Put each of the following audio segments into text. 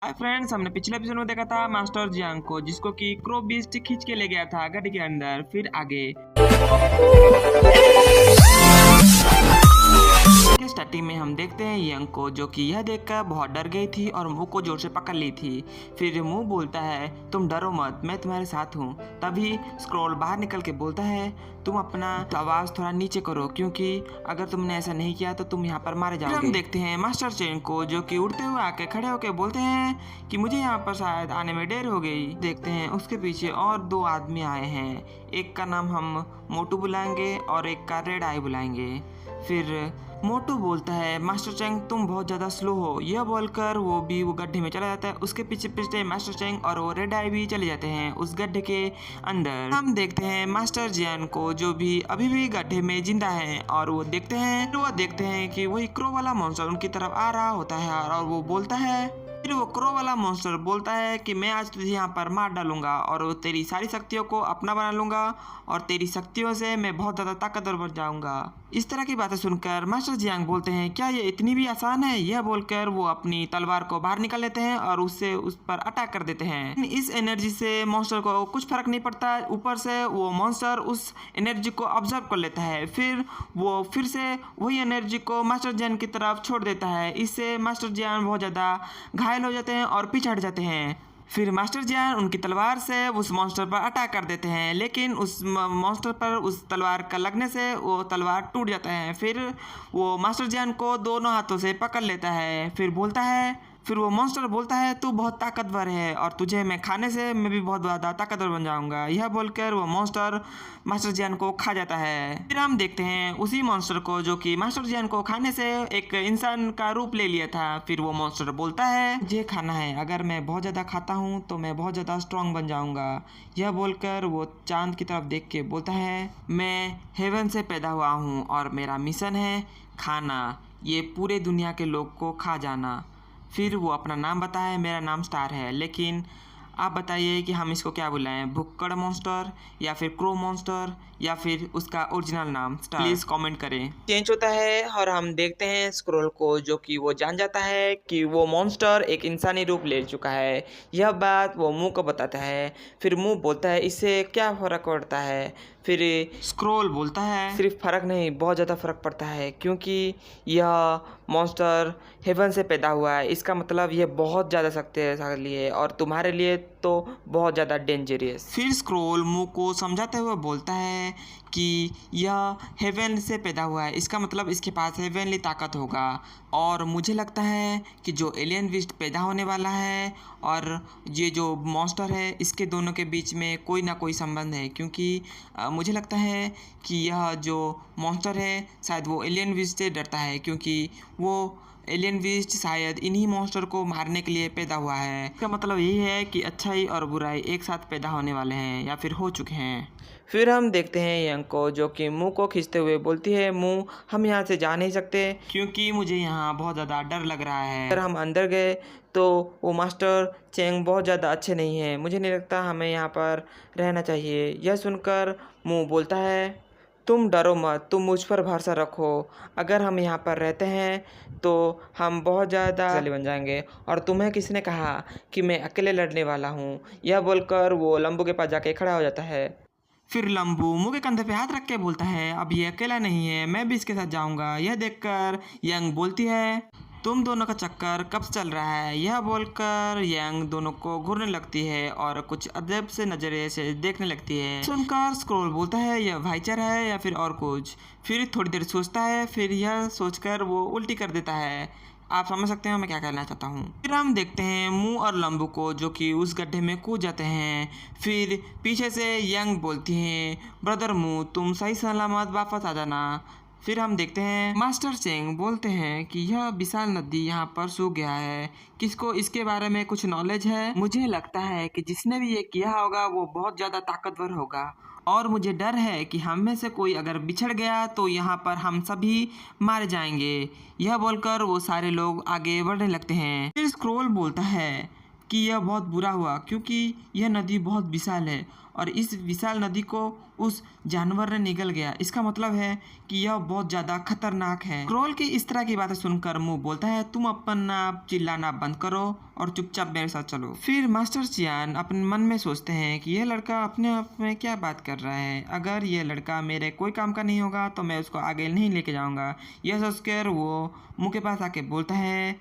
Hi friends, हमने पिछले episode में देखा था मास्टर जियांग को, जिसको कि क्रो बीस्ट खींच के ले गया था गड्ढे के अंदर। फिर आगे स्टार्टिंग में हम देखते हैं यंग को, जो कि यह देखकर बहुत डर गई थी और मुंह को जोर से पकड़ ली थी। फिर मुंह बोलता है, तुम डरो मत, मैं तुम्हारे साथ हूँ। तभी स्क्रोल बाहर निकल के बोलता है, तुम अपना आवाज थोड़ा नीचे करो, क्योंकि अगर तुमने ऐसा नहीं किया तो तुम यहाँ पर मारे जाओगे। हम देखते हैं मास्टर चेंग को, जो कि उड़ते हुए आके खड़े होके बोलते हैं कि मुझे यहाँ पर शायद आने में देर हो गई। देखते हैं उसके पीछे और दो आदमी आए हैं, एक का नाम हम मोटू बुलाएंगे और एक का रेड आई बुलाएंगे। फिर मोटू बोलता है, मास्टर चेंग तुम बहुत ज़्यादा स्लो हो। यह बोलकर वो गड्ढे में चला जाता है। उसके पीछे पीछे मास्टर चेंग और वो रेड आई भी चले जाते हैं उस गड्ढे के अंदर। हम देखते हैं मास्टर जियान को, जो भी अभी भी गड्ढे में जिंदा है, और वो देखते हैं कि वही क्रो वाला मॉन्स्टर उनकी तरफ आ रहा होता है और वो बोलता है, फिर वो क्रो वाला मॉन्स्टर बोलता है कि मैं आज तुझे यहाँ पर मार डालूंगा और तेरी सारी शक्तियों को अपना बना लूंगा और तेरी शक्तियों से मैं बहुत ज़्यादा ताकतवर बन जाऊंगा। इस तरह की बातें सुनकर मास्टर जियांग बोलते हैं, क्या ये इतनी भी आसान है? यह बोलकर वो अपनी तलवार को बाहर निकाल लेते हैं और उससे उस पर अटैक कर देते हैं। इस एनर्जी से मॉन्स्टर को कुछ फर्क नहीं पड़ता, ऊपर से वो मॉन्स्टर उस एनर्जी को ऑब्जर्व कर लेता है। फिर वो फिर से वही एनर्जी को मास्टर जियांग की तरफ छोड़ देता है। इससे मास्टर जियांग बहुत ज़्यादा घायल हो जाते हैं और पीछे हट जाते हैं। फिर मास्टर जियान उनकी तलवार से उस मॉन्स्टर पर अटैक कर देते हैं, लेकिन उस मॉन्स्टर पर उस तलवार का लगने से वो तलवार टूट जाता है। फिर वो मास्टर जियान को दोनों हाथों से पकड़ लेता है। फिर वो मॉन्स्टर बोलता है, तू बहुत ताकतवर है और तुझे मैं खाने से मैं भी बहुत ज़्यादा ताकतवर बन जाऊंगा। यह बोलकर वो मॉन्स्टर मास्टर जियान को खा जाता है। फिर हम देखते हैं उसी मॉन्स्टर को, जो कि मास्टर जियान को खाने से एक इंसान का रूप ले लिया था। फिर वो मॉन्स्टर बोलता है, मुझे खाना है, अगर मैं बहुत ज़्यादा खाता हूँ तो मैं बहुत ज़्यादा स्ट्रांग बन जाऊँगा। यह बोलकर वो चांद की तरफ देख के बोलता है, मैं हेवन से पैदा हुआ हूँ और मेरा मिशन है खाना, ये पूरे दुनिया के लोग को खा जाना। फिर वो अपना नाम बताया, मेरा नाम स्टार है, लेकिन आप बताइए कि हम इसको क्या बुलाएं, भुक्कड़ मॉन्स्टर या फिर क्रो मॉन्स्टर या फिर उसका ओरिजिनल नाम स्टार? प्लीज कमेंट करें। चेंज होता है और हम देखते हैं स्क्रोल को, जो कि वो जान जाता है कि वो मॉन्स्टर एक इंसानी रूप ले चुका है। यह बात वो मुंह को बताता है। फिर मुंह बोलता है, इससे क्या फर्क पड़ता है? फिर स्क्रोल बोलता है, सिर्फ फर्क नहीं, बहुत ज़्यादा फर्क पड़ता है, क्योंकि यह मॉन्स्टर हेवन से पैदा हुआ है। इसका मतलब यह बहुत ज़्यादा शक्तिशाली है और तुम्हारे लिए तो बहुत ज़्यादा डेंजरस। फिर स्क्रोल मुंह को समझाते हुए बोलता है कि यह हेवन से पैदा हुआ है, इसका मतलब इसके पास हेवनली ताकत होगा। और मुझे लगता है कि जो एलियन बीस्ट पैदा होने वाला है और ये जो मॉन्स्टर है, इसके दोनों के बीच में कोई ना कोई संबंध है, क्योंकि मुझे लगता है कि यह जो मॉन्स्टर है शायद वो एलियन बीस्ट से डरता है, क्योंकि वो एलियन बीस्ट शायद इन्हीं मॉन्स्टर को मारने के लिए पैदा हुआ है। इसका मतलब यही है कि अच्छाई और बुराई एक साथ पैदा होने वाले हैं या फिर हो चुके हैं। फिर हम देखते हैं यंग को, जो कि मुंह को खींचते हुए बोलती है, मुंह हम यहाँ से जा नहीं सकते क्योंकि मुझे यहाँ बहुत ज़्यादा डर लग रहा है। अगर हम अंदर गए तो वो मास्टर चेंग बहुत ज़्यादा अच्छे नहीं हैं, मुझे नहीं लगता हमें यहाँ पर रहना चाहिए। यह सुनकर मुंह बोलता है, तुम डरो मत, तुम मुझ पर भरोसा रखो, अगर हम यहाँ पर रहते हैं तो हम बहुत ज़्यादा शक्तिशाली बन जाएंगे। और तुम्हें किसने कहा कि मैं अकेले लड़ने वाला हूँ? यह बोलकर वो लंबू के पास जाके खड़ा हो जाता है। फिर लंबू मुंह के कंधे पे हाथ रख के बोलता है, अब ये अकेला नहीं है, मैं भी इसके साथ जाऊंगा। यह देखकर यंग बोलती है, तुम दोनों का चक्कर कब से चल रहा है? यह बोलकर यंग दोनों को घूरने लगती है और कुछ अजब से नजरिए से देखने लगती है। सुनकर स्क्रोल बोलता है, यह भाईचारा है या फिर और कुछ? फिर थोड़ी देर सोचता है, फिर यह सोचकर वो उल्टी कर देता है। आप समझ सकते हैं मैं क्या कहना चाहता हूँ। फिर हम देखते हैं मुंह और लंबू को, जो कि उस गड्ढे में कूद जाते हैं। फिर पीछे से यंग बोलती हैं, ब्रदर मुंह तुम सही सलामत वापस आ जाना। फिर हम देखते हैं मास्टर चेंग बोलते हैं कि यह विशाल नदी यहाँ पर सूख गया है, किसको इसके बारे में कुछ नॉलेज है? मुझे लगता है कि जिसने भी ये किया होगा वो बहुत ज़्यादा ताकतवर होगा और मुझे डर है कि हम में से कोई अगर बिछड़ गया तो यहाँ पर हम सभी मारे जाएंगे। यह बोलकर वो सारे लोग आगे बढ़ने लगते हैं। फिर स्क्रोल बोलता है, कि यह बहुत बुरा हुआ क्योंकि यह नदी बहुत विशाल है और इस विशाल नदी को उस जानवर ने निगल गया। इसका मतलब है कि यह बहुत ज़्यादा खतरनाक है। स्क्रोल की इस तरह की बातें सुनकर मुंह बोलता है, तुम अपना चिल्लाना बंद करो और चुपचाप मेरे साथ चलो। फिर मास्टर चियान अपने मन में सोचते हैं कि यह लड़का अपने आप में क्या बात कर रहा है। अगर यह लड़का मेरे कोई काम का नहीं होगा तो मैं उसको आगे नहीं लेके जाऊँगा। यह सोचकर वो मुँह के पास आके बोलता है,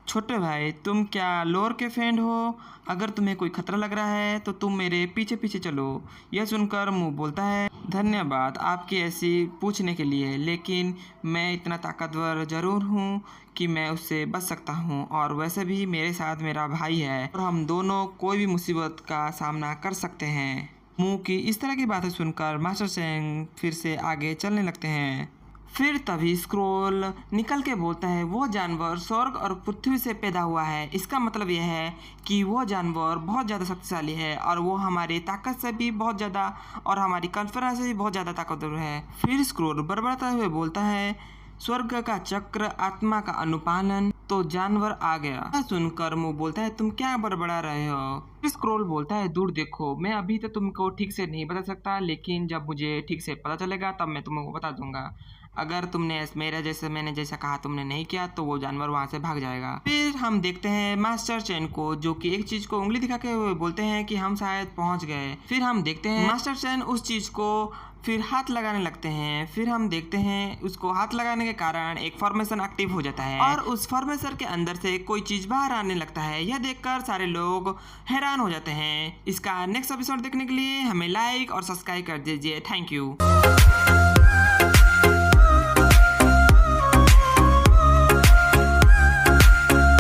छोटे भाई तुम क्या लोर के फ्रेंड हो? अगर तुम्हें कोई खतरा लग रहा है तो तुम मेरे पीछे पीछे चलो। यह सुनकर मुंह बोलता है, धन्यवाद आपकी ऐसी पूछने के लिए, लेकिन मैं इतना ताकतवर ज़रूर हूँ कि मैं उससे बच सकता हूँ और वैसे भी मेरे साथ मेरा भाई है और हम दोनों कोई भी मुसीबत का सामना कर सकते हैं। मुंह की इस तरह की बातें सुनकर मास्टर चैंग फिर से आगे चलने लगते हैं। फिर तभी स्क्रोल निकल के बोलता है, वो जानवर स्वर्ग और पृथ्वी से पैदा हुआ है। इसका मतलब यह है कि वो जानवर बहुत ज़्यादा शक्तिशाली है और वो हमारी ताकत से भी बहुत ज़्यादा और हमारी कल्पना से भी बहुत ज़्यादा ताकतवर है। फिर स्क्रोल बड़बड़ाते हुए बोलता है, स्वर्ग का चक्र, आत्मा का अनुपालन, तो जानवर आ गया। सुनकर मुंह बोलता है, तुम क्या बड़बड़ा रहे हो? फिर स्क्रोल बोलता है, दूर देखो, मैं अभी तो तुमको ठीक से नहीं बता सकता, लेकिन जब मुझे ठीक से पता चलेगा तब मैं तुमको बता दूंगा। अगर तुमने मैंने जैसा कहा तुमने नहीं किया तो वो जानवर वहाँ से भाग जाएगा। फिर हम देखते हैं मास्टर चैन को, जो कि एक चीज को उंगली दिखा के हुए बोलते हैं कि हम शायद पहुंच गए। फिर हम देखते हैं मास्टर चैन उस चीज को फिर हाथ लगाने लगते हैं। फिर हम देखते हैं उसको हाथ लगाने के कारण एक फॉर्मेशन एक्टिव हो जाता है और उस फॉर्मेशन के अंदर से कोई चीज बाहर आने लगता है। यह देखकर सारे लोग हैरान हो जाते हैं। इसका नेक्स्ट एपिसोड देखने के लिए हमें लाइक और सब्सक्राइब कर दीजिए। Thank you.